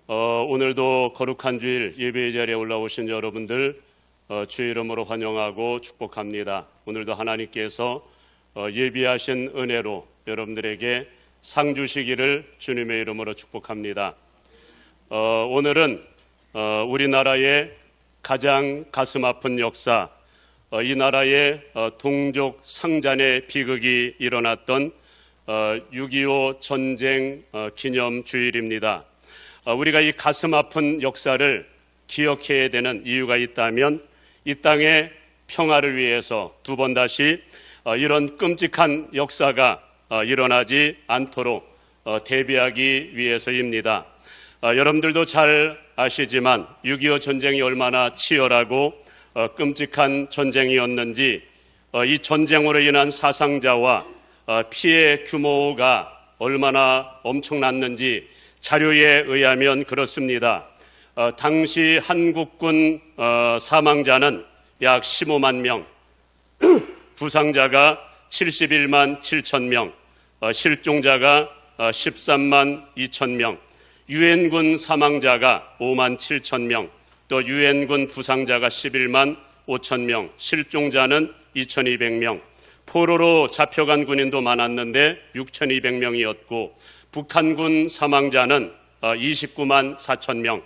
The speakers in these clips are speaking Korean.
오늘도 거룩한 주일 예배의 자리에 올라오신 여러분들 주의 이름으로 환영하고 축복합니다. 오늘도 하나님께서 예비하신 은혜로 여러분들에게 상 주시기를 주님의 이름으로 축복합니다. 오늘은 우리나라의 가장 가슴 아픈 역사, 이 나라의 동족 상잔의 비극이 일어났던 6.25 전쟁 기념 주일입니다. 우리가 이 가슴 아픈 역사를 기억해야 되는 이유가 있다면 이 땅의 평화를 위해서 두 번 다시 이런 끔찍한 역사가 일어나지 않도록 대비하기 위해서입니다. 여러분들도 잘 아시지만 6.25 전쟁이 얼마나 치열하고 끔찍한 전쟁이었는지, 이 전쟁으로 인한 사상자와 피해 규모가 얼마나 엄청났는지 자료에 의하면 그렇습니다. 당시 한국군 사망자는 약 15만 명, 부상자가 71만 7천 명, 실종자가 13만 2천 명, 유엔군 사망자가 5만 7천 명, 또 유엔군 부상자가 11만 5천 명, 실종자는 2,200명, 포로로 잡혀간 군인도 많았는데 6,200명이었고 북한군 사망자는 29만 4천 명,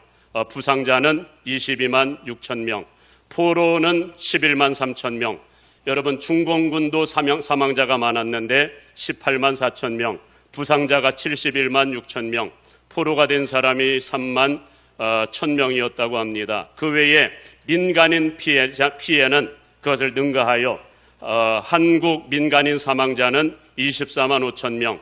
부상자는 22만 6천 명, 포로는 11만 3천 명. 여러분, 중공군도 사망자가 많았는데 18만 4천 명, 부상자가 71만 6천 명, 포로가 된 사람이 3만 1천 명이었다고 합니다. 그 외에 민간인 피해는 그것을 능가하여 한국 민간인 사망자는 24만 5천 명,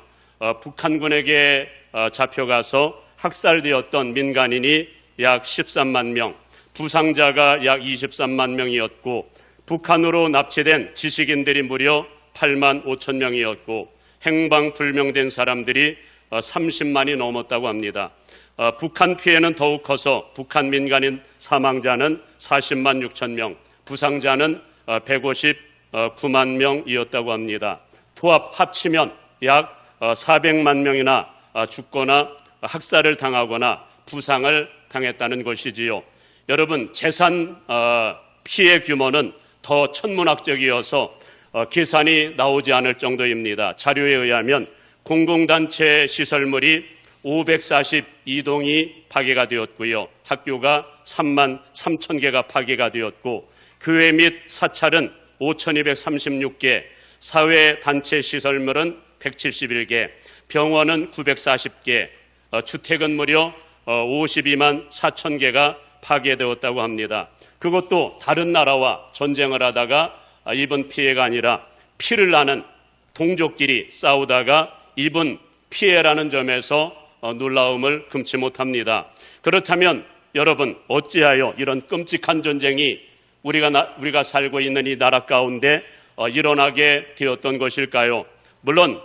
북한군에게 잡혀가서 학살되었던 민간인이 약 13만 명, 부상자가 약 23만 명이었고 북한으로 납치된 지식인들이 무려 8만 5천 명이었고 행방불명된 사람들이 30만이 넘었다고 합니다. 북한 피해는 더욱 커서 북한 민간인 사망자는 40만 6천 명, 부상자는 159만 명이었다고 합니다. 합치면 약 400만 명이나 죽거나 학살을 당하거나 부상을 당했다는 것이지요. 여러분, 재산 피해 규모는 더 천문학적이어서 계산이 나오지 않을 정도입니다. 자료에 의하면 공공단체 시설물이 542동이 파괴가 되었고요. 학교가 3만 3천 개가 파괴가 되었고 교회 및 사찰은 5,236개, 사회단체 시설물은 171개, 병원은 940개, 주택은 무려 52만 4천 개가 파괴되었다고 합니다. 그것도 다른 나라와 전쟁을 하다가 입은 피해가 아니라 피를 나는 동족끼리 싸우다가 입은 피해라는 점에서 놀라움을 금치 못합니다. 그렇다면 여러분, 어찌하여 이런 끔찍한 전쟁이 우리가 살고 있는 이 나라 가운데 일어나게 되었던 것일까요? 물론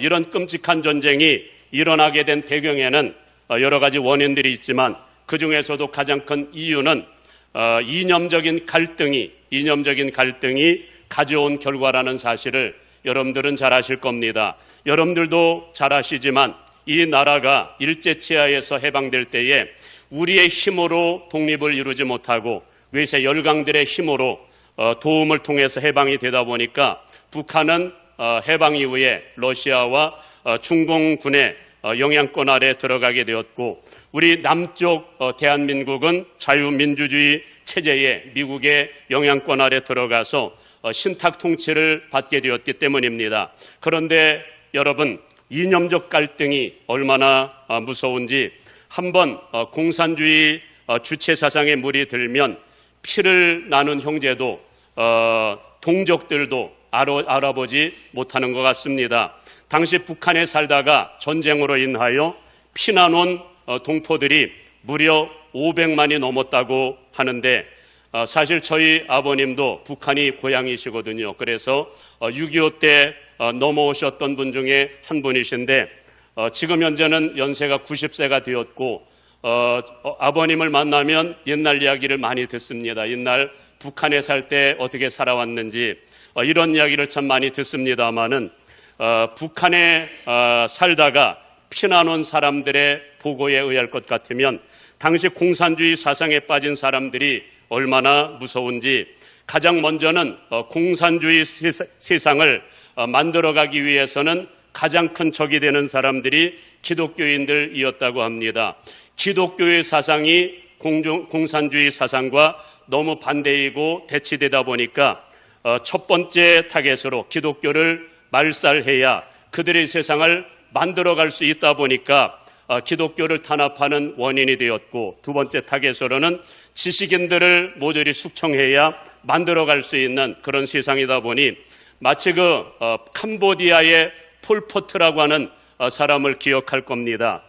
이런 끔찍한 전쟁이 일어나게 된 배경에는 여러 가지 원인들이 있지만 그 중에서도 가장 큰 이유는 이념적인 갈등이 가져온 결과라는 사실을 여러분들은 잘 아실 겁니다. 여러분들도 잘 아시지만 이 나라가 일제치하에서 해방될 때에 우리의 힘으로 독립을 이루지 못하고 외세 열강들의 힘으로 도움을 통해서 해방이 되다 보니까 북한은 해방 이후에 러시아와 중공군의 영향권 아래 들어가게 되었고 우리 남쪽 대한민국은 자유민주주의 체제에 미국의 영향권 아래 들어가서 신탁 통치를 받게 되었기 때문입니다. 그런데 여러분, 이념적 갈등이 얼마나 무서운지 한번 공산주의 주체 사상에 물이 들면 피를 나눈 형제도 동족들도 알아보지 못하는 것 같습니다. 당시 북한에 살다가 전쟁으로 인하여 피나놓은 동포들이 무려 500만이 넘었다고 하는데 사실 저희 아버님도 북한이 고향이시거든요. 그래서 6.25 때 넘어오셨던 분 중에 한 분이신데 지금 현재는 연세가 90세가 되었고 아버님을 만나면 옛날 이야기를 많이 듣습니다. 옛날 북한에 살 때 어떻게 살아왔는지 이런 이야기를 참 많이 듣습니다마는 북한에 살다가 피난 온 사람들의 보고에 의할 것 같으면 당시 공산주의 사상에 빠진 사람들이 얼마나 무서운지 가장 먼저는 공산주의 세상을 만들어가기 위해서는 가장 큰 적이 되는 사람들이 기독교인들이었다고 합니다. 기독교의 사상이 공산주의 사상과 너무 반대이고 대치되다 보니까 첫 번째 타겟으로 기독교를 말살해야 그들의 세상을 만들어갈 수 있다 보니까 기독교를 탄압하는 원인이 되었고, 두 번째 타겟으로는 지식인들을 모조리 숙청해야 만들어갈 수 있는 그런 세상이다 보니 마치 캄보디아의 폴포트라고 하는 사람을 기억할 겁니다.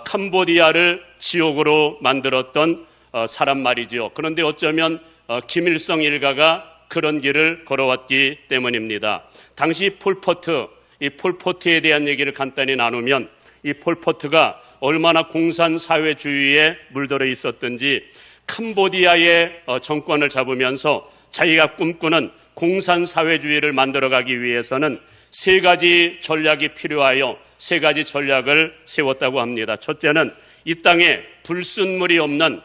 캄보디아를 지옥으로 만들었던 사람 말이죠. 그런데 어쩌면 김일성 일가가 그런 길을 걸어왔기 때문입니다. 당시 폴포트, 이 폴포트에 대한 얘기를 간단히 나누면 이 폴포트가 얼마나 공산사회주의에 물들어 있었든지 캄보디아의 정권을 잡으면서 자기가 꿈꾸는 공산사회주의를 만들어가기 위해서는 세 가지 전략이 필요하여 세 가지 전략을 세웠다고 합니다. 첫째는 이 땅에 불순물이 없는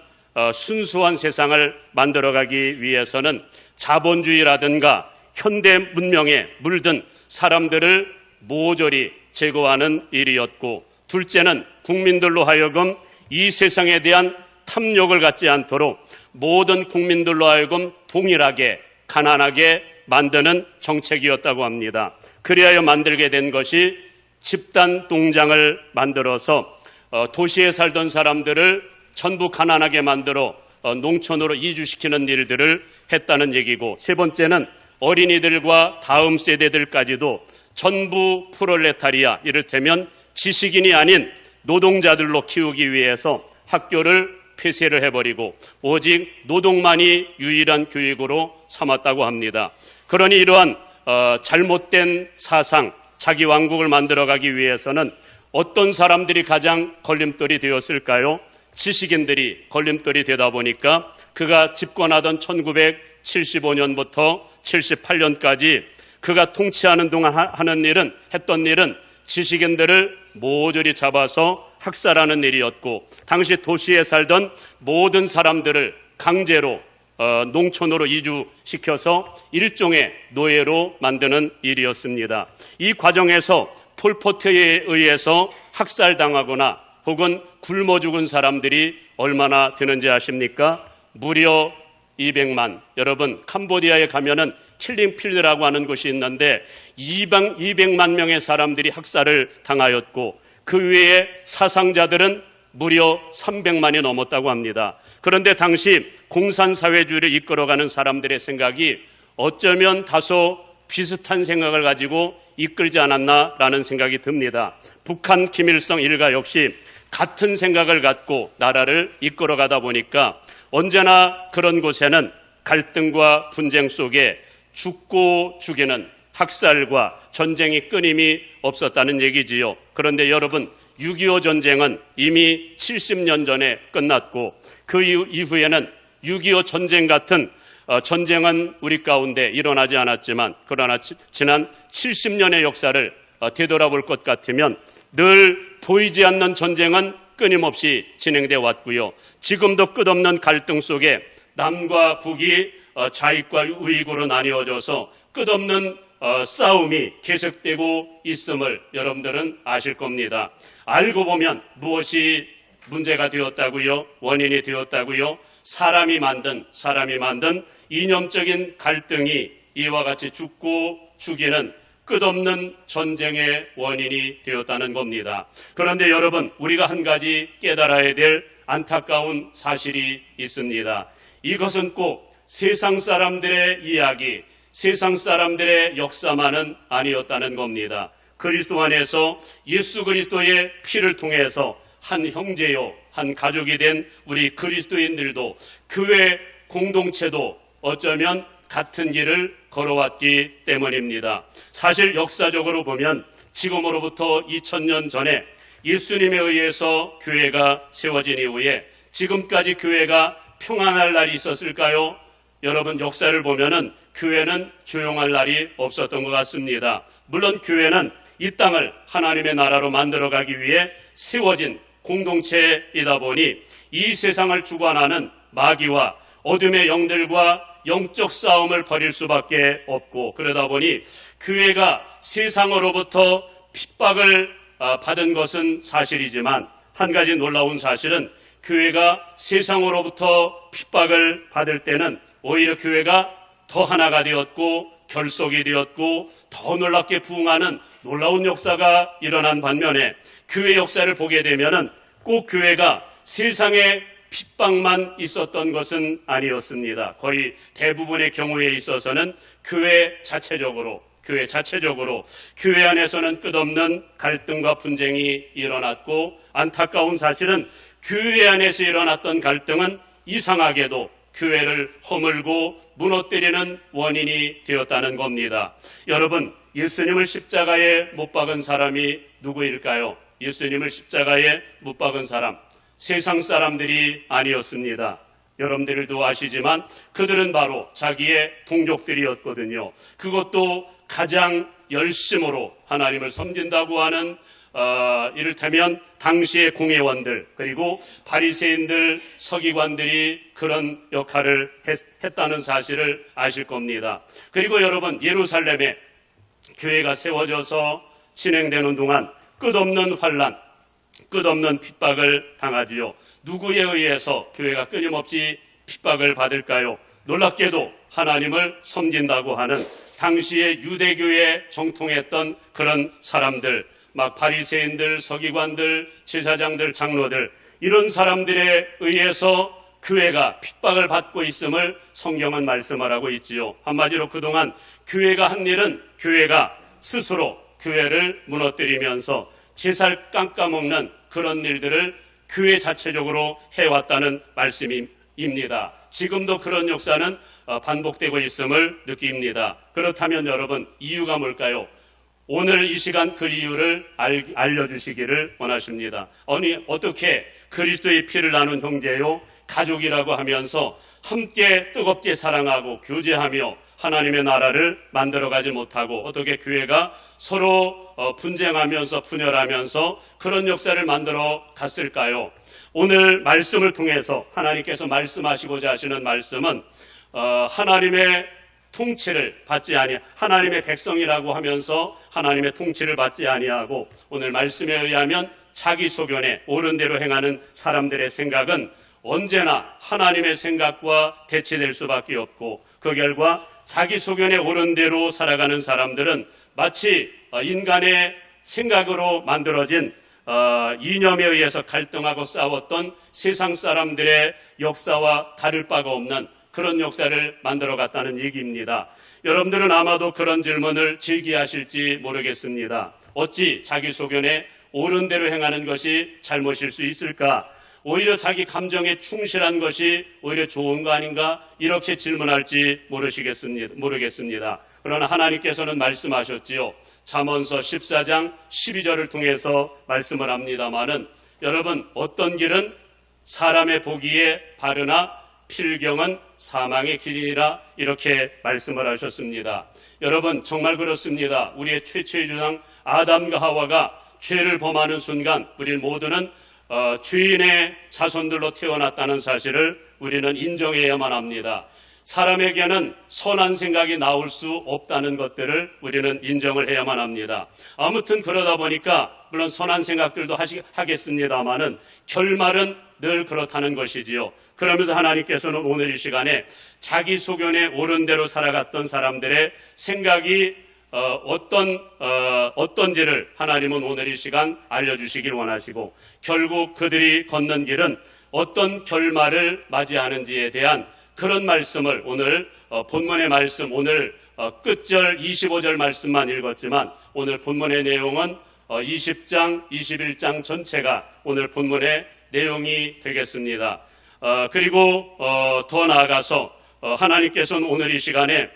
순수한 세상을 만들어가기 위해서는 자본주의라든가 현대 문명에 물든 사람들을 모조리 제거하는 일이었고, 둘째는 국민들로 하여금 이 세상에 대한 탐욕을 갖지 않도록 모든 국민들로 하여금 동일하게 가난하게 만드는 정책이었다고 합니다. 그리하여 만들게 된 것이 집단 농장을 만들어서 도시에 살던 사람들을 전부 가난하게 만들어 농촌으로 이주시키는 일들을 했다는 얘기고, 세 번째는 어린이들과 다음 세대들까지도 전부 프롤레타리아, 이를테면 지식인이 아닌 노동자들로 키우기 위해서 학교를 폐쇄를 해버리고 오직 노동만이 유일한 교육으로 삼았다고 합니다. 그러니 이러한 잘못된 사상, 자기 왕국을 만들어가기 위해서는 어떤 사람들이 가장 걸림돌이 되었을까요? 지식인들이 걸림돌이 되다 보니까 그가 집권하던 1975년부터 78년까지 그가 통치하는 동안 했던 일은 지식인들을 모조리 잡아서 학살하는 일이었고, 당시 도시에 살던 모든 사람들을 강제로 농촌으로 이주시켜서 일종의 노예로 만드는 일이었습니다. 이 과정에서 폴포트에 의해서 학살당하거나 혹은 굶어 죽은 사람들이 얼마나 되는지 아십니까? 무려 200만. 여러분, 캄보디아에 가면은 킬링필드라고 하는 곳이 있는데 200만 명의 사람들이 학살을 당하였고, 그 외에 사상자들은 무려 300만이 넘었다고 합니다. 그런데 당시 공산사회주의를 이끌어가는 사람들의 생각이 어쩌면 다소 비슷한 생각을 가지고 이끌지 않았나라는 생각이 듭니다. 북한 김일성 일가 역시 같은 생각을 갖고 나라를 이끌어가다 보니까 언제나 그런 곳에는 갈등과 분쟁 속에 죽고 죽이는 학살과 전쟁이 끊임이 없었다는 얘기지요. 그런데 여러분, 6.25 전쟁은 이미 70년 전에 끝났고 그 이후에는 6.25 전쟁 같은 전쟁은 우리 가운데 일어나지 않았지만, 그러나 지난 70년의 역사를 되돌아볼 것 같으면 늘 보이지 않는 전쟁은 끊임없이 진행되어 왔고요. 지금도 끝없는 갈등 속에 남과 북이 좌익과 우익으로 나뉘어져서 끝없는 싸움이 계속되고 있음을 여러분들은 아실 겁니다. 알고 보면 무엇이 문제가 되었다고요? 원인이 되었다고요? 사람이 만든 이념적인 갈등이 이와 같이 죽고 죽이는 끝없는 전쟁의 원인이 되었다는 겁니다. 그런데 여러분, 우리가 한 가지 깨달아야 될 안타까운 사실이 있습니다. 이것은 꼭 세상 사람들의 이야기, 세상 사람들의 역사만은 아니었다는 겁니다. 그리스도 안에서 예수 그리스도의 피를 통해서 한 형제요, 한 가족이 된 우리 그리스도인들도 교회 공동체도 어쩌면 같은 길을 걸어왔기 때문입니다. 사실 역사적으로 보면 지금으로부터 2000년 전에 예수님에 의해서 교회가 세워진 이후에 지금까지 교회가 평안할 날이 있었을까요? 여러분, 역사를 보면은 교회는 조용할 날이 없었던 것 같습니다. 물론 교회는 이 땅을 하나님의 나라로 만들어가기 위해 세워진 공동체이다 보니 이 세상을 주관하는 마귀와 어둠의 영들과 영적 싸움을 벌일 수밖에 없고, 그러다 보니 교회가 세상으로부터 핍박을 받은 것은 사실이지만 한 가지 놀라운 사실은 교회가 세상으로부터 핍박을 받을 때는 오히려 교회가 더 하나가 되었고 결속이 되었고 더 놀랍게 부흥하는 놀라운 역사가 일어난 반면에 교회 역사를 보게 되면은 꼭 교회가 세상에 핍박만 있었던 것은 아니었습니다. 거의 대부분의 경우에 있어서는 교회 자체적으로 교회 안에서는 끝없는 갈등과 분쟁이 일어났고, 안타까운 사실은 교회 안에서 일어났던 갈등은 이상하게도 교회를 허물고 무너뜨리는 원인이 되었다는 겁니다. 여러분, 예수님을 십자가에 못 박은 사람이 누구일까요? 예수님을 십자가에 못 박은 사람, 세상 사람들이 아니었습니다. 여러분들도 아시지만 그들은 바로 자기의 동족들이었거든요. 그것도 가장 열심으로 하나님을 섬긴다고 하는 이를테면 당시의 공회원들, 그리고 바리새인들, 서기관들이 그런 역할을 했다는 사실을 아실 겁니다. 그리고 여러분, 예루살렘에 교회가 세워져서 진행되는 동안 끝없는 환난, 끝없는 핍박을 당하지요. 누구에 의해서 교회가 끊임없이 핍박을 받을까요? 놀랍게도 하나님을 섬긴다고 하는 당시의 유대교에 정통했던 그런 사람들, 막 바리새인들, 서기관들, 제사장들, 장로들, 이런 사람들에 의해서 교회가 핍박을 받고 있음을 성경은 말씀하고 있지요. 한마디로 그동안 교회가 한 일은 교회가 스스로 교회를 무너뜨리면서 제살 깜까먹는 그런 일들을 교회 자체적으로 해왔다는 말씀입니다. 지금도 그런 역사는 반복되고 있음을 느낍니다. 그렇다면 여러분, 이유가 뭘까요? 오늘 이 시간 그 이유를 알려주시기를 원하십니다. 아니, 어떻게 그리스도의 피를 나눈 형제요, 가족이라고 하면서 함께 뜨겁게 사랑하고 교제하며 하나님의 나라를 만들어가지 못하고 어떻게 교회가 서로 분쟁하면서 분열하면서 그런 역사를 만들어 갔을까요? 오늘 말씀을 통해서 하나님께서 말씀하시고자 하시는 말씀은 하나님의 통치를 받지 아니, 하나님의 백성이라고 하면서 하나님의 통치를 받지 아니하고 오늘 말씀에 의하면 자기 소견에 옳은 대로 행하는 사람들의 생각은 언제나 하나님의 생각과 대치될 수밖에 없고, 그 결과 자기 소견에 옳은 대로 살아가는 사람들은 마치 인간의 생각으로 만들어진 이념에 의해서 갈등하고 싸웠던 세상 사람들의 역사와 다를 바가 없는 그런 역사를 만들어갔다는 얘기입니다. 여러분들은 아마도 그런 질문을 질기하실지 모르겠습니다. 어찌 자기 소견에 옳은 대로 행하는 것이 잘못일 수 있을까? 오히려 자기 감정에 충실한 것이 오히려 좋은 거 아닌가? 이렇게 질문할지 모르겠습니다. 그러나 하나님께서는 말씀하셨지요. 잠언서 14장 12절을 통해서 말씀을 합니다마는, 여러분, 어떤 길은 사람의 보기에 바르나 필경은 사망의 길이니라, 이렇게 말씀을 하셨습니다. 여러분, 정말 그렇습니다. 우리의 최초의 조상 아담과 하와가 죄를 범하는 순간 우리 모두는 죄인의 자손들로 태어났다는 사실을 우리는 인정해야만 합니다. 사람에게는 선한 생각이 나올 수 없다는 것들을 우리는 인정을 해야만 합니다. 아무튼 그러다 보니까 물론 선한 생각들도 하겠습니다마는 결말은 늘 그렇다는 것이지요. 그러면서 하나님께서는 오늘 이 시간에 자기 소견에 옳은 대로 살아갔던 사람들의 생각이 어떤지를 하나님은 오늘 이 시간 알려주시길 원하시고, 결국 그들이 걷는 길은 어떤 결말을 맞이하는지에 대한 그런 말씀을 오늘 본문의 말씀, 오늘 끝절 25절 말씀만 읽었지만 오늘 본문의 내용은 20장, 21장 전체가 오늘 본문의 내용이 되겠습니다. 그리고 더 나아가서 하나님께서는 오늘 이 시간에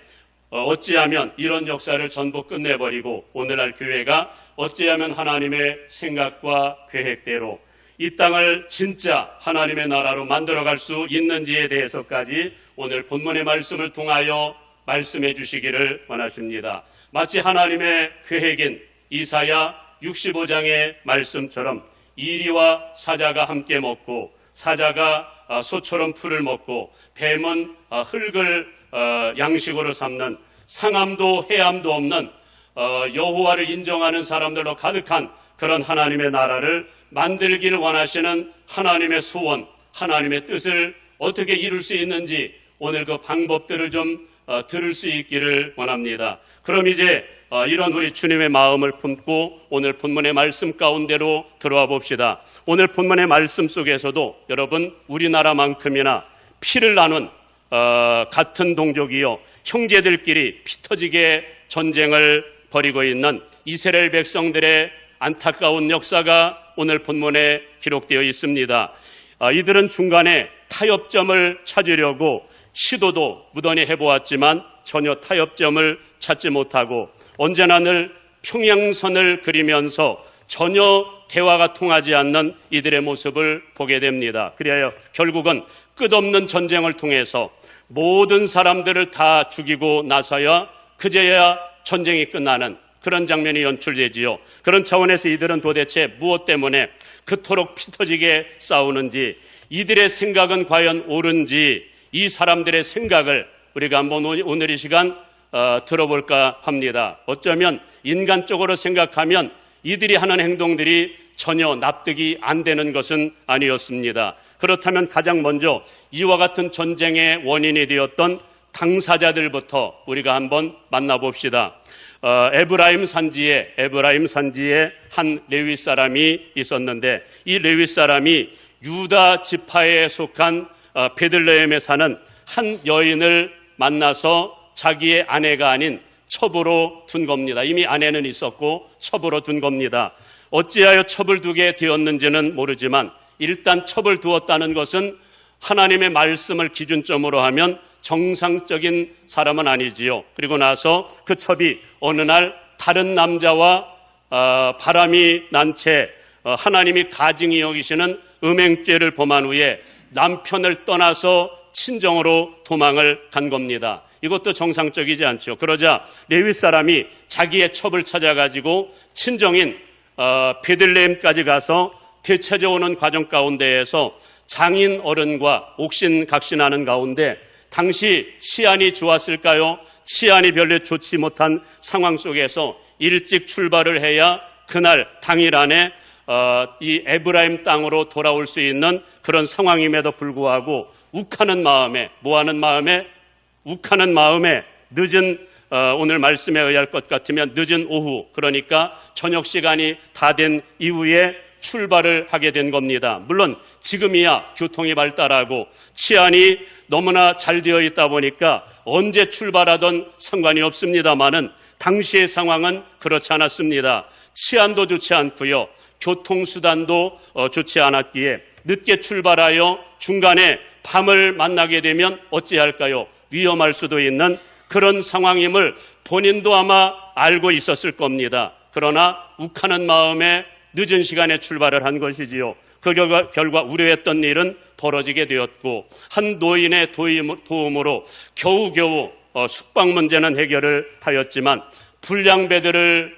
어찌하면 이런 역사를 전부 끝내버리고 오늘날 교회가 어찌하면 하나님의 생각과 계획대로 이 땅을 진짜 하나님의 나라로 만들어갈 수 있는지에 대해서까지 오늘 본문의 말씀을 통하여 말씀해 주시기를 원하십니다. 마치 하나님의 계획인 이사야 65장의 말씀처럼 이리와 사자가 함께 먹고 사자가 소처럼 풀을 먹고 뱀은 흙을 양식으로 삼는 상함도 해함도 없는 여호와를 인정하는 사람들로 가득한 그런 하나님의 나라를 만들기를 원하시는 하나님의 소원, 하나님의 뜻을 어떻게 이룰 수 있는지 오늘 그 방법들을 좀 들을 수 있기를 원합니다. 그럼 이제 이런 우리 주님의 마음을 품고 오늘 본문의 말씀 가운데로 들어와 봅시다. 오늘 본문의 말씀 속에서도 여러분 우리나라만큼이나 피를 나눈 같은 동족이요 형제들끼리 피 터지게 전쟁을 벌이고 있는 이스라엘 백성들의 안타까운 역사가 오늘 본문에 기록되어 있습니다. 이들은 중간에 타협점을 찾으려고 시도도 무던히 해보았지만 전혀 타협점을 찾지 못하고 언제나 늘 평행선을 그리면서 전혀 대화가 통하지 않는 이들의 모습을 보게 됩니다. 그래야 결국은 끝없는 전쟁을 통해서 모든 사람들을 다 죽이고 나서야 그제야 전쟁이 끝나는 그런 장면이 연출되지요. 그런 차원에서 이들은 도대체 무엇 때문에 그토록 피 터지게 싸우는지, 이들의 생각은 과연 옳은지, 이 사람들의 생각을 우리가 한번 오늘 이 시간 들어볼까 합니다. 어쩌면 인간적으로 생각하면 이들이 하는 행동들이 전혀 납득이 안 되는 것은 아니었습니다. 그렇다면 가장 먼저 이와 같은 전쟁의 원인이 되었던 당사자들부터 우리가 한번 만나봅시다. 에브라임 산지에 한 레위 사람이 있었는데 이 레위 사람이 유다 지파에 속한 베들레헴에 사는 한 여인을 만나서 자기의 아내가 아닌 첩으로 둔 겁니다. 이미 아내는 있었고 첩으로 둔 겁니다. 어찌하여 첩을 두게 되었는지는 모르지만 일단 첩을 두었다는 것은 하나님의 말씀을 기준점으로 하면 정상적인 사람은 아니지요. 그리고 나서 그 첩이 어느 날 다른 남자와 바람이 난 채 하나님이 가증히 여기시는 음행죄를 범한 후에 남편을 떠나서 친정으로 도망을 간 겁니다. 이것도 정상적이지 않죠. 그러자 레위 사람이 자기의 첩을 찾아가지고 친정인 베들레헴까지 가서 되찾아오는 과정 가운데에서 장인 어른과 옥신각신하는 가운데 당시 치안이 좋았을까요? 치안이 별로 좋지 못한 상황 속에서 일찍 출발을 해야 그날 당일 안에 이 에브라임 땅으로 돌아올 수 있는 그런 상황임에도 불구하고 욱하는 마음에 늦은 오늘 말씀에 의할 것 같으면 늦은 오후, 그러니까 저녁 시간이 다 된 이후에 출발을 하게 된 겁니다. 물론 지금이야 교통이 발달하고 치안이 너무나 잘 되어 있다 보니까 언제 출발하던 상관이 없습니다만은 당시의 상황은 그렇지 않았습니다. 치안도 좋지 않고요. 교통수단도 좋지 않았기에 늦게 출발하여 중간에 밤을 만나게 되면 어찌할까요? 위험할 수도 있는 그런 상황임을 본인도 아마 알고 있었을 겁니다. 그러나 욱하는 마음에 늦은 시간에 출발을 한 것이지요. 그 결과 우려했던 일은 벌어지게 되었고 한 노인의 도움으로 겨우겨우 숙박 문제는 해결을 하였지만 불량배들을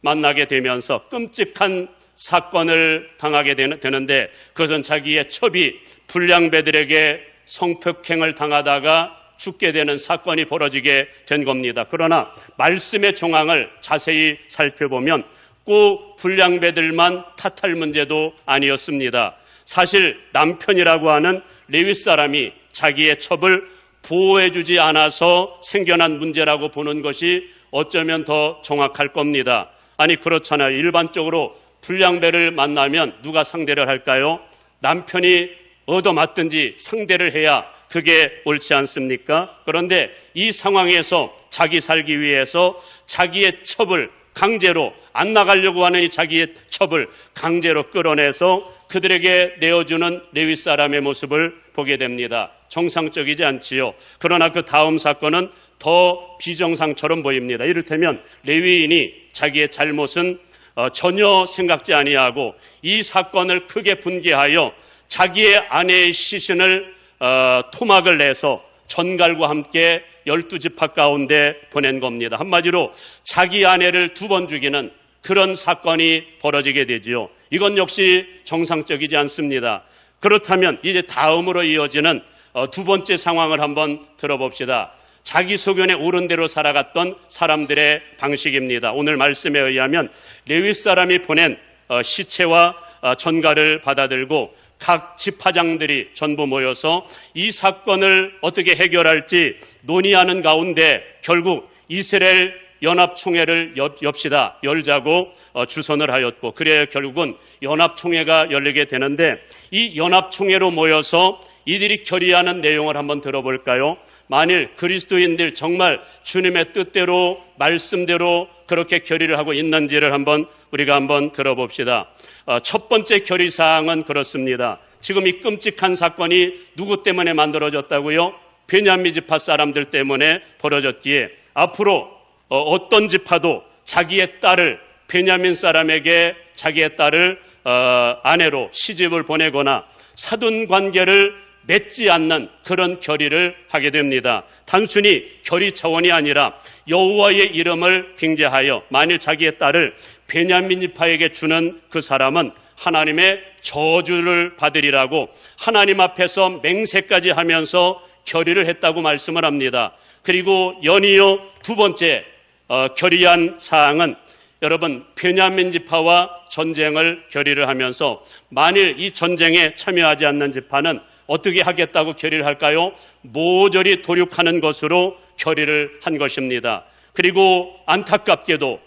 만나게 되면서 끔찍한 사건을 당하게 되는데 그것은 자기의 첩이 불량배들에게 성폭행을 당하다가 죽게 되는 사건이 벌어지게 된 겁니다. 그러나 말씀의 정황을 자세히 살펴보면 꼭 불량배들만 탓할 문제도 아니었습니다. 사실 남편이라고 하는 레위 사람이 자기의 첩을 보호해주지 않아서 생겨난 문제라고 보는 것이 어쩌면 더 정확할 겁니다. 아니 그렇잖아요. 일반적으로 불량배를 만나면 누가 상대를 할까요? 남편이 얻어맞든지 상대를 해야 그게 옳지 않습니까? 그런데 이 상황에서 자기 살기 위해서 자기의 첩을 강제로 안 나가려고 하는 이 자기의 첩을 강제로 끌어내서 그들에게 내어주는 레위 사람의 모습을 보게 됩니다. 정상적이지 않지요. 그러나 그 다음 사건은 더 비정상처럼 보입니다. 이를테면 레위인이 자기의 잘못은 전혀 생각지 아니하고 이 사건을 크게 분개하여 자기의 아내의 시신을 토막을 내서 전갈과 함께 12지파 가운데 보낸 겁니다. 한마디로 자기 아내를 2번 죽이는 그런 사건이 벌어지게 되지요. 이건 역시 정상적이지 않습니다. 그렇다면 이제 다음으로 이어지는 두 번째 상황을 한번 들어봅시다. 자기 소견에 옳은 대로 살아갔던 사람들의 방식입니다. 오늘 말씀에 의하면 레위 사람이 보낸 시체와 전가를 받아들고 각 지파장들이 전부 모여서 이 사건을 어떻게 해결할지 논의하는 가운데 결국 이스라엘 연합총회를 열자고 주선을 하였고, 그래야 결국은 연합총회가 열리게 되는데, 이 연합총회로 모여서 이들이 결의하는 내용을 한번 들어볼까요? 만일 그리스도인들 정말 주님의 뜻대로 말씀대로 그렇게 결의를 하고 있는지를 우리가 한번 들어봅시다. 첫 번째 결의사항은 그렇습니다. 지금 이 끔찍한 사건이 누구 때문에 만들어졌다고요? 베냐민 지파 사람들 때문에 벌어졌기에 앞으로 어떤 지파도 자기의 딸을 베냐민 사람에게 자기의 딸을 아내로 시집을 보내거나 사돈 관계를 맺지 않는 그런 결의를 하게 됩니다. 단순히 결의 차원이 아니라 여호와의 이름을 빙자하여 만일 자기의 딸을 베냐민 지파에게 주는 그 사람은 하나님의 저주를 받으리라고 하나님 앞에서 맹세까지 하면서 결의를 했다고 말씀을 합니다. 그리고 연이어 두 번째 결의한 사항은 여러분 베냐민 지파와 전쟁을 결의를 하면서 만일 이 전쟁에 참여하지 않는 지파는 어떻게 하겠다고 결의를 할까요? 모조리 도륙하는 것으로 결의를 한 것입니다. 그리고 안타깝게도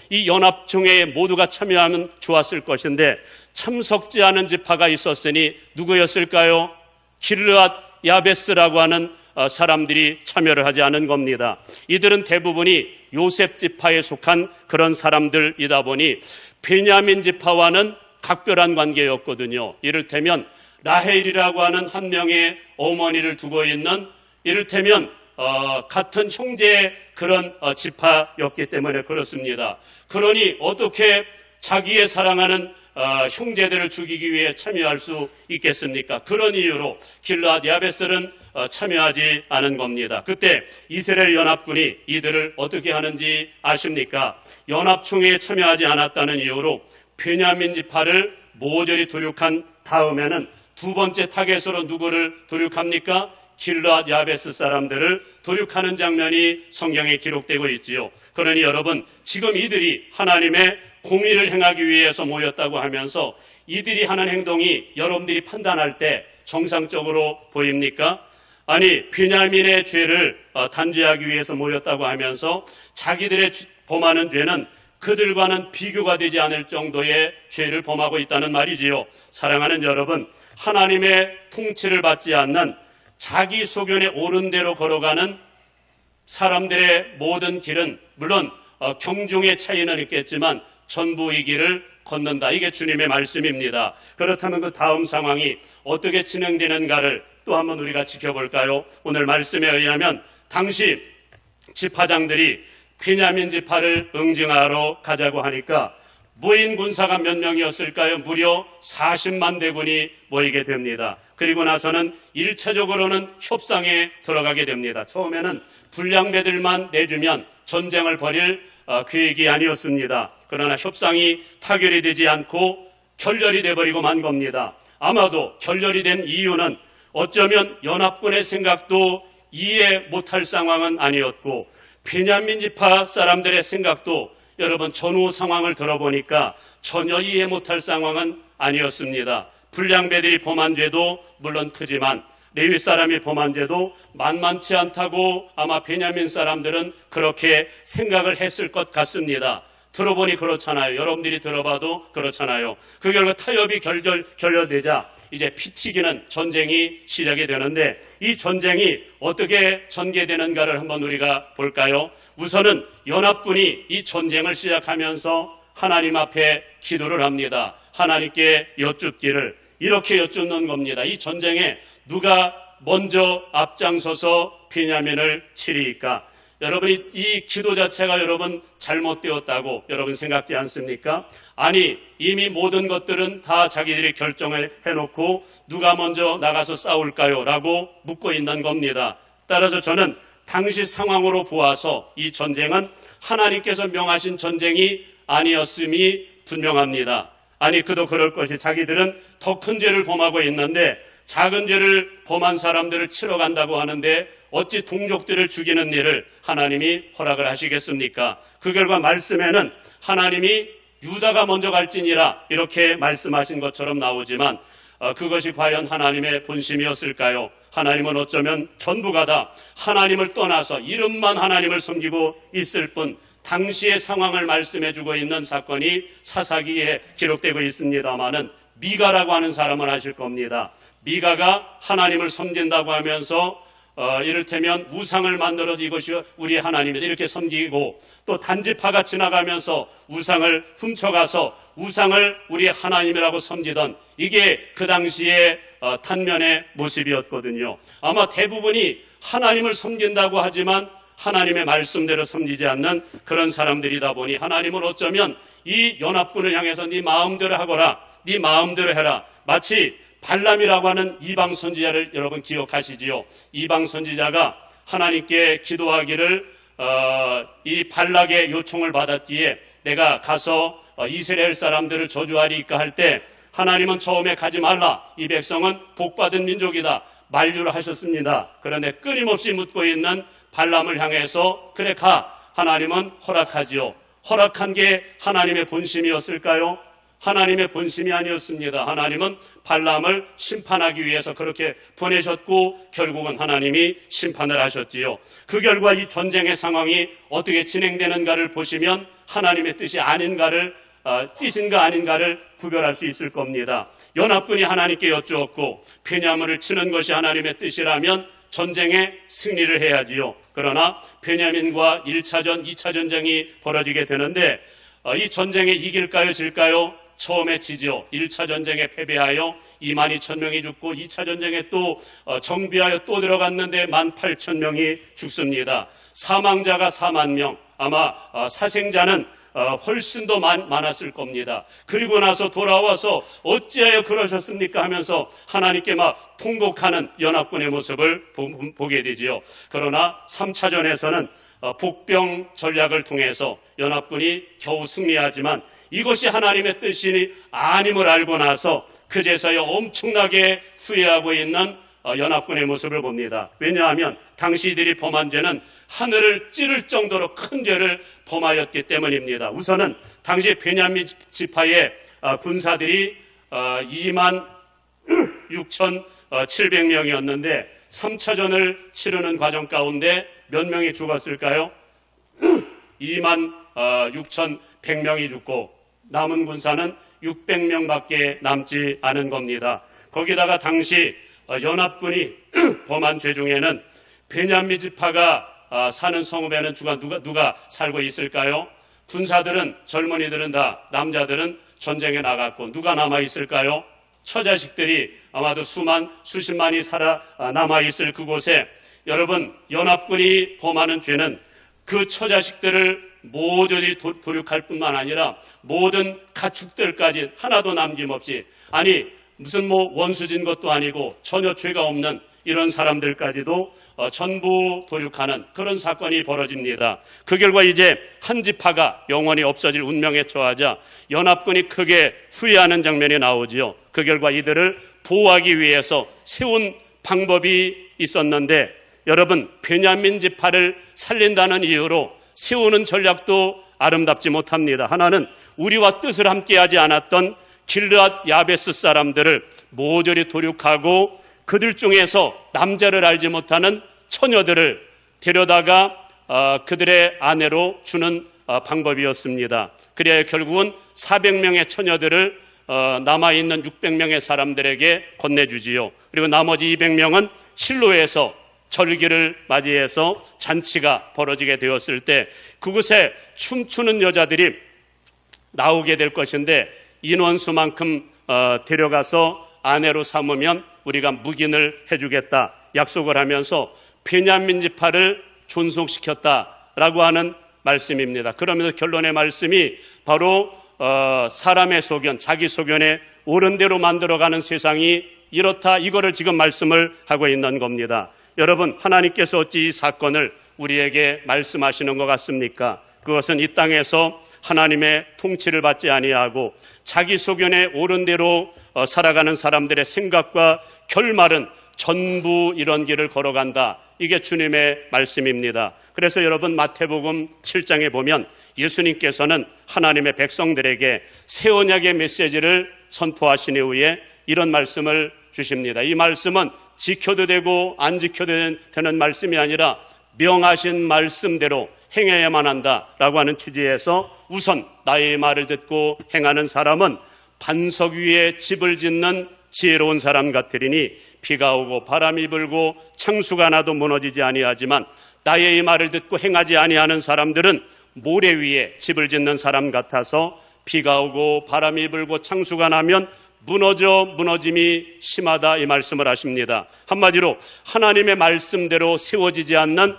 이 연합총회에 모두가 참여하면 좋았을 것인데 참석지 않은 지파가 있었으니 누구였을까요? 길르앗 야베스라고 하는 사람들이 참여를 하지 않은 겁니다. 이들은 대부분이 요셉 지파에 속한 그런 사람들이다 보니 베냐민 지파와는 각별한 관계였거든요. 이를테면 라헬이라고 하는 한 명의 어머니를 두고 있는 이를테면 같은 형제의 그런 지파였기 때문에 그렇습니다. 그러니 어떻게 자기의 사랑하는 형제들을 죽이기 위해 참여할 수 있겠습니까? 그런 이유로 길르앗 야베스는 참여하지 않은 겁니다. 그때 이스라엘 연합군이 이들을 어떻게 하는지 아십니까? 연합총회에 참여하지 않았다는 이유로 베냐민 지파를 모조리 도륙한 다음에는 두 번째 타겟으로 누구를 도륙합니까? 길르앗 야베스 사람들을 도륙하는 장면이 성경에 기록되고 있지요. 그러니 여러분, 지금 이들이 하나님의 공의를 행하기 위해서 모였다고 하면서 이들이 하는 행동이 여러분들이 판단할 때 정상적으로 보입니까? 아니, 베냐민의 죄를 단죄하기 위해서 모였다고 하면서 자기들의 범하는 죄는 그들과는 비교가 되지 않을 정도의 죄를 범하고 있다는 말이지요. 사랑하는 여러분, 하나님의 통치를 받지 않는 자기 소견에 옳은 대로 걸어가는 사람들의 모든 길은 물론 경중의 차이는 있겠지만 전부 이 길을 걷는다. 이게 주님의 말씀입니다. 그렇다면 그 다음 상황이 어떻게 진행되는가를 또 한번 우리가 지켜볼까요? 오늘 말씀에 의하면 당시 지파장들이 베냐민 지파를 응징하러 가자고 하니까 무인 군사가 몇 명이었을까요? 무려 40만 대군이 모이게 됩니다. 그리고 나서는 1차적으로는 협상에 들어가게 됩니다. 처음에는 불량배들만 내주면 전쟁을 벌일 계획이 아니었습니다. 그러나 협상이 타결이 되지 않고 결렬이 돼버리고 만 겁니다. 아마도 결렬이 된 이유는 어쩌면 연합군의 생각도 이해 못할 상황은 아니었고 베냐민 지파 사람들의 생각도 여러분 전후 상황을 들어보니까 전혀 이해 못할 상황은 아니었습니다. 불량배들이 범한 죄도 물론 크지만 레위 사람이 범한 죄도 만만치 않다고 아마 베냐민 사람들은 그렇게 생각을 했을 것 같습니다. 들어보니 그렇잖아요. 여러분들이 들어봐도 그렇잖아요. 그 결과 타협이 결렬되자 이제 피 튀기는 전쟁이 시작이 되는데 이 전쟁이 어떻게 전개되는가를 한번 우리가 볼까요? 우선은 연합군이 이 전쟁을 시작하면서 하나님 앞에 기도를 합니다. 하나님께 여쭙기를 이렇게 여쭙는 겁니다. 이 전쟁에 누가 먼저 앞장서서 베냐민을 치리이까? 여러분 이 기도 자체가 여러분 잘못되었다고 여러분 생각지 않습니까? 아니 이미 모든 것들은 다 자기들이 결정을 해놓고 누가 먼저 나가서 싸울까요? 라고 묻고 있는 겁니다. 따라서 저는 당시 상황으로 보아서 이 전쟁은 하나님께서 명하신 전쟁이 아니었음이 분명합니다. 아니 그도 그럴 것이 자기들은 더 큰 죄를 범하고 있는데 작은 죄를 범한 사람들을 치러 간다고 하는데 어찌 동족들을 죽이는 일을 하나님이 허락을 하시겠습니까? 그 결과 말씀에는 하나님이 유다가 먼저 갈지니라 이렇게 말씀하신 것처럼 나오지만 그것이 과연 하나님의 본심이었을까요? 하나님은 어쩌면 전부가 다 하나님을 떠나서 이름만 하나님을 섬기고 있을 뿐 당시의 상황을 말씀해주고 있는 사건이 사사기에 기록되고 있습니다마는 미가라고 하는 사람을 아실 겁니다. 미가가 하나님을 섬긴다고 하면서 이를테면 우상을 만들어서 이것이 우리 하나님이다 이렇게 섬기고 또 단지파가 지나가면서 우상을 훔쳐가서 우상을 우리 하나님이라고 섬기던 이게 그 당시의 단면의 모습이었거든요. 아마 대부분이 하나님을 섬긴다고 하지만 하나님의 말씀대로 섬기지 않는 그런 사람들이다 보니 하나님은 어쩌면 이 연합군을 향해서 네 마음대로 하거라, 네 마음대로 해라. 마치 발람이라고 하는 이방 선지자를 여러분 기억하시지요? 이방 선지자가 하나님께 기도하기를 이 발락의 요청을 받았기에 내가 가서 이스라엘 사람들을 저주하리까 할 때 하나님은 처음에 가지 말라. 이 백성은 복받은 민족이다. 만류를 하셨습니다. 그런데 끊임없이 묻고 있는 발람을 향해서 그래 가. 하나님은 허락하지요. 허락한 게 하나님의 본심이었을까요? 하나님의 본심이 아니었습니다. 하나님은 발람을 심판하기 위해서 그렇게 보내셨고 결국은 하나님이 심판을 하셨지요. 그 결과 이 전쟁의 상황이 어떻게 진행되는가를 보시면 하나님의 뜻이 아닌가를 뜻인가 아닌가를 구별할 수 있을 겁니다. 연합군이 하나님께 여쭈었고 베냐민을 치는 것이 하나님의 뜻이라면 전쟁에 승리를 해야지요. 그러나 베냐민과 1차전, 2차 전쟁이 벌어지게 되는데 이 전쟁에 이길까요, 질까요? 처음에 지죠. 1차 전쟁에 패배하여 22,000명이 죽고 2차 전쟁에 또 정비하여 또 들어갔는데 18,000명이 죽습니다. 사망자가 4만 명, 아마 사생자는 훨씬 더 많았을 겁니다. 그리고 나서 돌아와서 어찌하여 그러셨습니까 하면서 하나님께 막 통곡하는 연합군의 모습을 보게 되지요. 그러나 3차전에서는 복병 전략을 통해서 연합군이 겨우 승리하지만 이것이 하나님의 뜻이 아님을 알고 나서 그제서야 엄청나게 후회하고 있는 연합군의 모습을 봅니다. 왜냐하면 당시들이 범한 죄는 하늘을 찌를 정도로 큰 죄를 범하였기 때문입니다. 우선은 당시 베냐민 지파의 군사들이 26,700명이었는데 3차전을 치르는 과정 가운데 몇 명이 죽었을까요? 26,100명이 죽고 남은 군사는 600명밖에 남지 않은 겁니다. 거기다가 당시 연합군이 범한 죄 중에는 베냐민 지파가 사는 성읍에는 누가 살고 있을까요? 군사들은 젊은이들은 다 남자들은 전쟁에 나갔고 누가 남아 있을까요? 처자식들이 아마도 수십만이 남아 있을 그곳에 여러분 연합군이 범하는 죄는 그 처자식들을 모조리 도륙할 뿐만 아니라 모든 가축들까지 하나도 남김없이 아니 무슨 원수진 것도 아니고 전혀 죄가 없는 이런 사람들까지도 전부 도륙하는 그런 사건이 벌어집니다. 그 결과 이제 한 지파가 영원히 없어질 운명에 처하자 연합군이 크게 후회하는 장면이 나오지요. 그 결과 이들을 보호하기 위해서 세운 방법이 있었는데 여러분 베냐민 지파를 살린다는 이유로 세우는 전략도 아름답지 못합니다. 하나는 우리와 뜻을 함께하지 않았던 길르앗 야베스 사람들을 모조리 도륙하고 그들 중에서 남자를 알지 못하는 처녀들을 데려다가 그들의 아내로 주는 방법이었습니다. 그래야 결국은 400명의 처녀들을 남아있는 600명의 사람들에게 건네주지요. 그리고 나머지 200명은 실로에서 절기를 맞이해서 잔치가 벌어지게 되었을 때 그곳에 춤추는 여자들이 나오게 될 것인데 인원수만큼 데려가서 아내로 삼으면 우리가 묵인을 해주겠다 약속을 하면서 베냐민 지파를 존속시켰다라고 하는 말씀입니다. 그러면서 결론의 말씀이 바로 사람의 소견, 자기 소견에 옳은 대로 만들어가는 세상이 이렇다, 이거를 지금 말씀을 하고 있는 겁니다. 여러분, 하나님께서 어찌 이 사건을 우리에게 말씀하시는 것 같습니까? 그것은 이 땅에서 하나님의 통치를 받지 아니하고 자기 소견에 옳은 대로 살아가는 사람들의 생각과 결말은 전부 이런 길을 걸어간다. 이게 주님의 말씀입니다. 그래서 여러분, 마태복음 7장에 보면 예수님께서는 하나님의 백성들에게 새 언약의 메시지를 선포하신 이후에 이런 말씀을 주십니다. 이 말씀은 지켜도 되고 안 지켜도 되는 말씀이 아니라 명하신 말씀대로 행해야만 한다라고 하는 취지에서 우선 나의 말을 듣고 행하는 사람은 반석 위에 집을 짓는 지혜로운 사람 같으리니 비가 오고 바람이 불고 창수가 나도 무너지지 아니하지만 나의 말을 듣고 행하지 아니하는 사람들은 모래 위에 집을 짓는 사람 같아서 비가 오고 바람이 불고 창수가 나면 무너짐이 심하다, 이 말씀을 하십니다. 한마디로 하나님의 말씀대로 세워지지 않는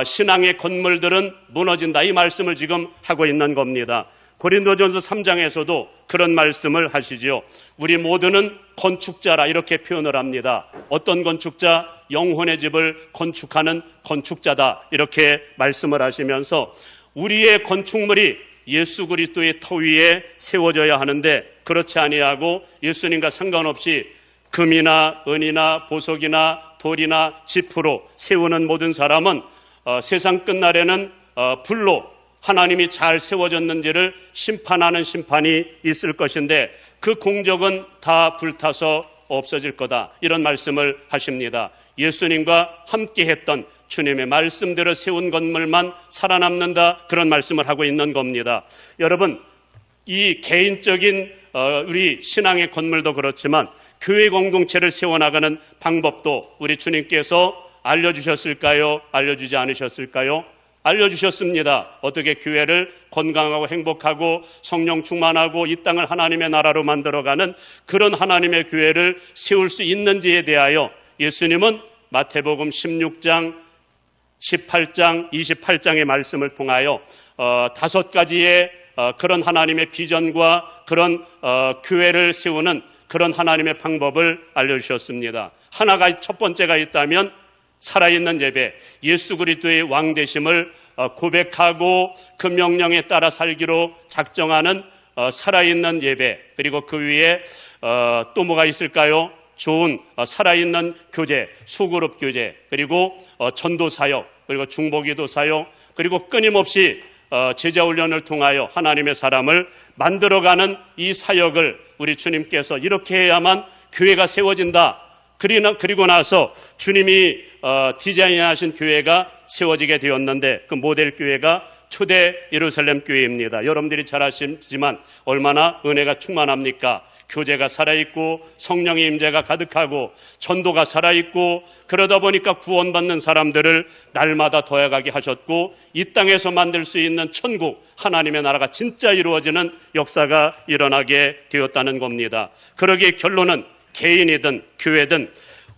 신앙의 건물들은 무너진다, 이 말씀을 지금 하고 있는 겁니다. 고린도전서 3장에서도 그런 말씀을 하시지요. 우리 모두는 건축자라 이렇게 표현을 합니다. 어떤 건축자? 영혼의 집을 건축하는 건축자다, 이렇게 말씀을 하시면서 우리의 건축물이 예수 그리스도의 터 위에 세워져야 하는데 그렇지 아니하고 예수님과 상관없이 금이나 은이나 보석이나 돌이나 지프로 세우는 모든 사람은 세상 끝날에는 불로 하나님이 잘 세워졌는지를 심판하는 심판이 있을 것인데 그 공적은 다 불타서 없어질 거다, 이런 말씀을 하십니다. 예수님과 함께 했던 주님의 말씀대로 세운 건물만 살아남는다, 그런 말씀을 하고 있는 겁니다. 여러분, 이 개인적인 우리 신앙의 건물도 그렇지만 교회 공동체를 세워나가는 방법도 우리 주님께서 알려주셨을까요? 알려주지 않으셨을까요? 알려주셨습니다. 어떻게 교회를 건강하고 행복하고 성령 충만하고 이 땅을 하나님의 나라로 만들어가는 그런 하나님의 교회를 세울 수 있는지에 대하여 예수님은 마태복음 16장, 18장, 28장의 말씀을 통하여 5가지의 그런 하나님의 비전과 그런 교회를 세우는 그런 하나님의 방법을 알려주셨습니다. 하나가, 첫 번째가 있다면 살아있는 예배, 예수 그리스도의 왕되심을 고백하고 그 명령에 따라 살기로 작정하는 살아있는 예배, 그리고 그 위에 또 뭐가 있을까요? 좋은 살아있는 교제, 소그룹 교제, 그리고 전도 사역, 그리고 중보기도 사역, 그리고 끊임없이 제자 훈련을 통하여 하나님의 사람을 만들어가는 이 사역을 우리 주님께서 이렇게 해야만 교회가 세워진다. 그리고 나서 주님이 디자인하신 교회가 세워지게 되었는데 그 모델 교회가 초대 예루살렘 교회입니다. 여러분들이 잘 아시지만 얼마나 은혜가 충만합니까? 교제가 살아있고 성령의 임재가 가득하고 전도가 살아있고 그러다 보니까 구원받는 사람들을 날마다 더해가게 하셨고 이 땅에서 만들 수 있는 천국, 하나님의 나라가 진짜 이루어지는 역사가 일어나게 되었다는 겁니다. 그러기에 결론은 개인이든 교회든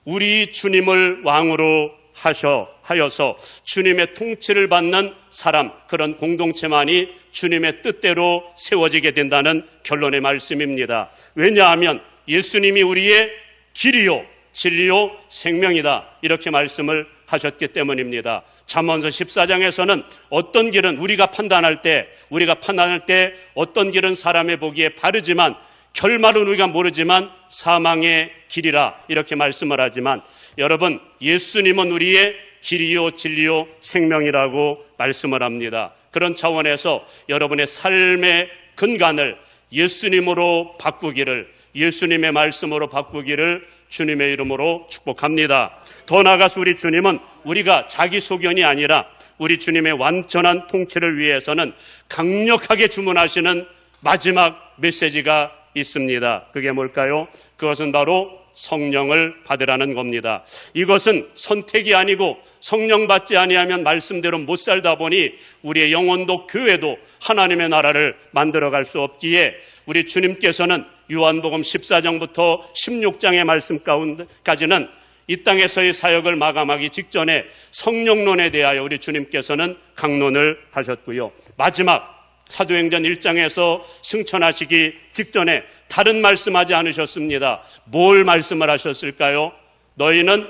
우리 주님을 왕으로 하여서 주님의 통치를 받는 사람, 그런 공동체만이 주님의 뜻대로 세워지게 된다는 결론의 말씀입니다. 왜냐하면 예수님이 우리의 길이요 진리요 생명이다, 이렇게 말씀을 하셨기 때문입니다. 잠언서 14장에서는 어떤 길은 우리가 판단할 때 어떤 길은 사람의 보기에 바르지만 결말은 우리가 모르지만 사망의 길이라, 이렇게 말씀을 하지만 여러분, 예수님은 우리의 길이요 진리요 생명이라고 말씀을 합니다. 그런 차원에서 여러분의 삶의 근간을 예수님으로 바꾸기를, 예수님의 말씀으로 바꾸기를 주님의 이름으로 축복합니다. 더 나아가서 우리 주님은 우리가 자기 소견이 아니라 우리 주님의 완전한 통치를 위해서는 강력하게 주문하시는 마지막 메시지가 있습니다. 그게 뭘까요? 그것은 바로 성령을 받으라는 겁니다. 이것은 선택이 아니고 성령 받지 아니하면 말씀대로 못 살다 보니 우리의 영혼도 교회도 하나님의 나라를 만들어갈 수 없기에 우리 주님께서는 요한복음 14장부터 16장의 말씀 가운데까지는 이 땅에서의 사역을 마감하기 직전에 성령론에 대하여 우리 주님께서는 강론을 하셨고요. 마지막 사도행전 1장에서 승천하시기 직전에 다른 말씀하지 않으셨습니다. 뭘 말씀을 하셨을까요? 너희는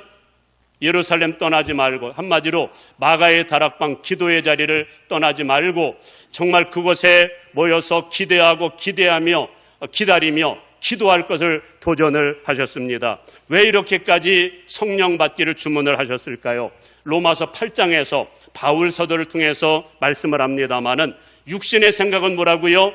예루살렘 떠나지 말고, 한마디로 마가의 다락방 기도의 자리를 떠나지 말고 정말 그곳에 모여서 기대하며 기다리며 기도할 것을 도전을 하셨습니다. 왜 이렇게까지 성령 받기를 주문을 하셨을까요? 로마서 8장에서 바울 서도를 통해서 말씀을 합니다마는 육신의 생각은 뭐라고요?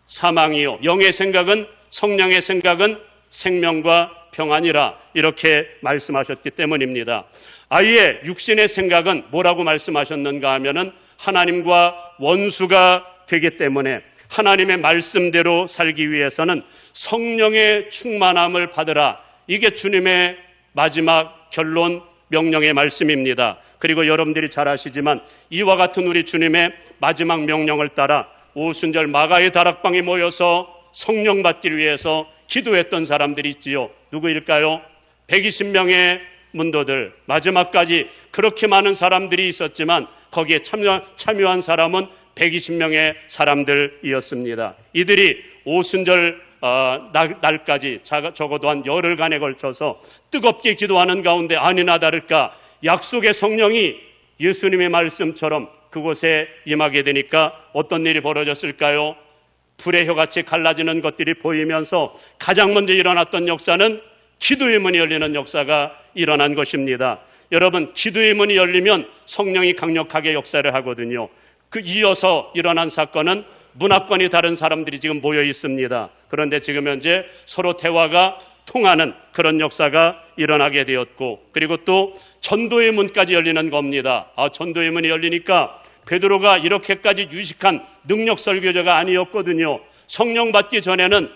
사망이요. 영의 생각은, 성령의 생각은 생명과 평안이라, 이렇게 말씀하셨기 때문입니다. 아예 육신의 생각은 뭐라고 말씀하셨는가 하면은 하나님과 원수가 되기 때문에 하나님의 말씀대로 살기 위해서는 성령의 충만함을 받으라. 이게 주님의 마지막 결론 명령의 말씀입니다. 그리고 여러분들이 잘 아시지만 이와 같은 우리 주님의 마지막 명령을 따라 오순절 마가의 다락방에 모여서 성령 받기를 위해서 기도했던 사람들이 있지요. 누구일까요? 120명의 문도들, 마지막까지 그렇게 많은 사람들이 있었지만 거기에 참여한 사람은 120명의 사람들이었습니다. 이들이 오순절 날까지 적어도 한 열흘간에 걸쳐서 뜨겁게 기도하는 가운데 아니나 다를까 약속의 성령이 예수님의 말씀처럼 그곳에 임하게 되니까 어떤 일이 벌어졌을까요? 불의 혀같이 갈라지는 것들이 보이면서 가장 먼저 일어났던 역사는 기도의 문이 열리는 역사가 일어난 것입니다. 여러분, 기도의 문이 열리면 성령이 강력하게 역사를 하거든요. 그 이어서 일어난 사건은 문화권이 다른 사람들이 지금 모여 있습니다. 그런데 지금 현재 서로 대화가 통하는 그런 역사가 일어나게 되었고, 그리고 또 전도의 문까지 열리는 겁니다. 전도의 문이 열리니까 베드로가 이렇게까지 유식한 능력 설교자가 아니었거든요. 성령 받기 전에는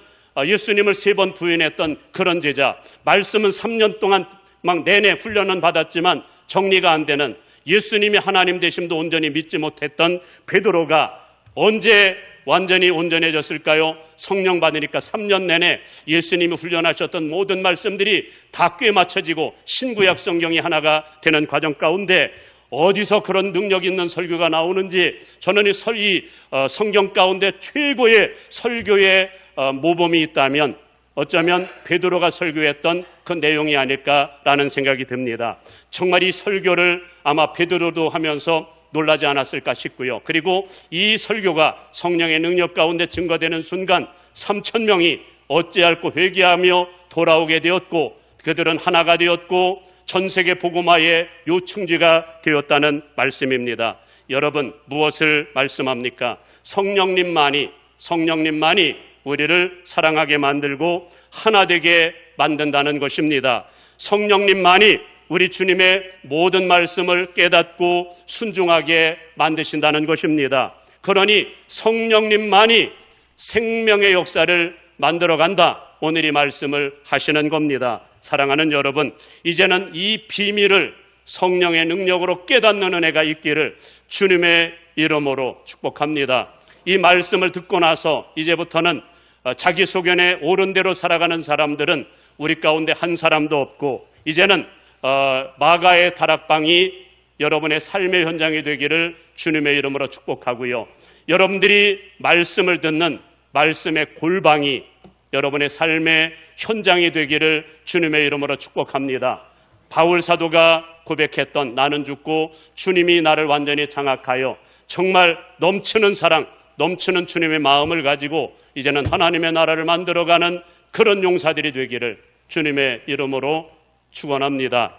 예수님을 3번 부인했던 그런 제자, 말씀은 3년 동안 막 내내 훈련은 받았지만 정리가 안 되는, 예수님이 하나님 되심도 온전히 믿지 못했던 베드로가 언제 완전히 온전해졌을까요? 성령 받으니까 3년 내내 예수님이 훈련하셨던 모든 말씀들이 다 꿰맞춰지고 신구약 성경이 하나가 되는 과정 가운데 어디서 그런 능력 있는 설교가 나오는지, 저는 이 성경 가운데 최고의 설교의 모범이 있다면 어쩌면 베드로가 설교했던 그 내용이 아닐까라는 생각이 듭니다. 정말 이 설교를 아마 베드로도 하면서 놀라지 않았을까 싶고요. 그리고 이 설교가 성령의 능력 가운데 증거되는 순간 3,000명이 어찌할꼬 회개하며 돌아오게 되었고, 그들은 하나가 되었고 전 세계 복음화의 요충지가 되었다는 말씀입니다. 여러분, 무엇을 말씀합니까? 성령님만이 우리를 사랑하게 만들고 하나 되게 만든다는 것입니다. 성령님만이 우리 주님의 모든 말씀을 깨닫고 순종하게 만드신다는 것입니다. 그러니 성령님만이 생명의 역사를 만들어간다, 오늘 이 말씀을 하시는 겁니다. 사랑하는 여러분, 이제는 이 비밀을 성령의 능력으로 깨닫는 은혜가 있기를 주님의 이름으로 축복합니다. 이 말씀을 듣고 나서 이제부터는 자기 소견에 옳은 대로 살아가는 사람들은 우리 가운데 한 사람도 없고, 이제는 마가의 다락방이 여러분의 삶의 현장이 되기를 주님의 이름으로 축복하고요. 여러분들이 말씀을 듣는 말씀의 골방이 여러분의 삶의 현장이 되기를 주님의 이름으로 축복합니다. 바울 사도가 고백했던 나는 죽고 주님이 나를 완전히 장악하여 정말 넘치는 사랑, 넘치는 주님의 마음을 가지고 이제는 하나님의 나라를 만들어가는 그런 용사들이 되기를 주님의 이름으로 축원합니다.